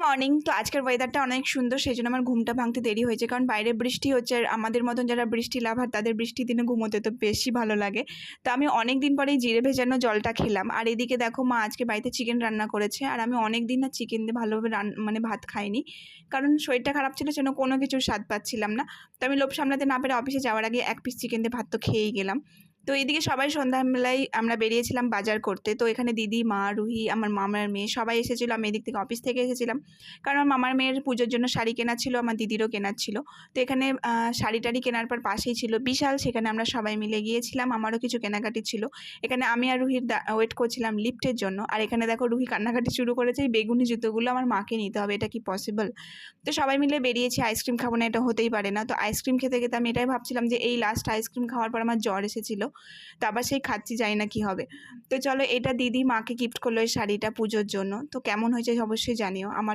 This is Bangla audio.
মর্নিং। তো আজকের ওয়েদারটা অনেক সুন্দর, সেজন্য আমার ঘুমটা ভাঙতে দেরি হয়েছে, কারণ বাইরে বৃষ্টি হচ্ছে। আর আমাদের মতন যারা বৃষ্টি লাভার, তাদের বৃষ্টির দিনে ঘুমোতে তো বেশি ভালো লাগে। তো আমি অনেক দিন পরেই জিরে ভেজানো জলটা খেলাম। আর এদিকে দেখো, মা আজকে বাড়িতে চিকেন রান্না করেছে। আর আমি অনেক দিন না চিকেন দিয়ে ভালোভাবে মানে ভাত খাইনি, কারণ শরীরটা খারাপ ছিল, সেজন্য কোনো কিছুর স্বাদ পাচ্ছিলাম না। তো আমি লোভ সামলাতে না পেরে অফিসে যাওয়ার আগে এক পিস চিকেন দিয়ে ভাত তো খেয়েই গেলাম। তো এদিকে সবাই সন্ধ্যাবেলায় আমরা বেরিয়েছিলাম বাজার করতে। তো এখানে দিদি, মা, রুহি, আমার মামার মেয়ে সবাই এসেছিলো। আমি এদিক থেকে অফিস থেকে এসেছিলাম, কারণ আমার মামার মেয়ের পুজোর জন্য শাড়ি কেনা ছিল, আমার দিদিরও কেনার ছিল। তো এখানে শাড়ি টাড়ি কেনার পর পাশেই ছিল বিশাল, সেখানে আমরা সবাই মিলে গিয়েছিলাম। আমারও কিছু কেনাকাটি ছিল। এখানে আমি আর রুহির ওয়েট করছিলাম লিফটের জন্য। আর এখানে দেখো, রুহি কান্নাকাটি শুরু করেছে। এই বেগুনি জুতোগুলো আমার মাকে নিতে হবে, এটা কি পসিবল? তো সবাই মিলে বেরিয়েছি। আইসক্রিম খাবো না, এটা হতেই পারে না। তো আইসক্রিম খেতে খেতে আমি এটাই ভাবছিলাম যে এই লাস্ট আইসক্রিম খাওয়ার পর আমার জ্বর এসেছিলো। তো আবার সেই খাচ্ছি, জানি না কি হবে। তো চলো, এটা দিদি মাকে গিফট করলো এই শাড়িটা পুজোর জন্য। তো কেমন হয়েছে অবশ্যই জানিও। আমার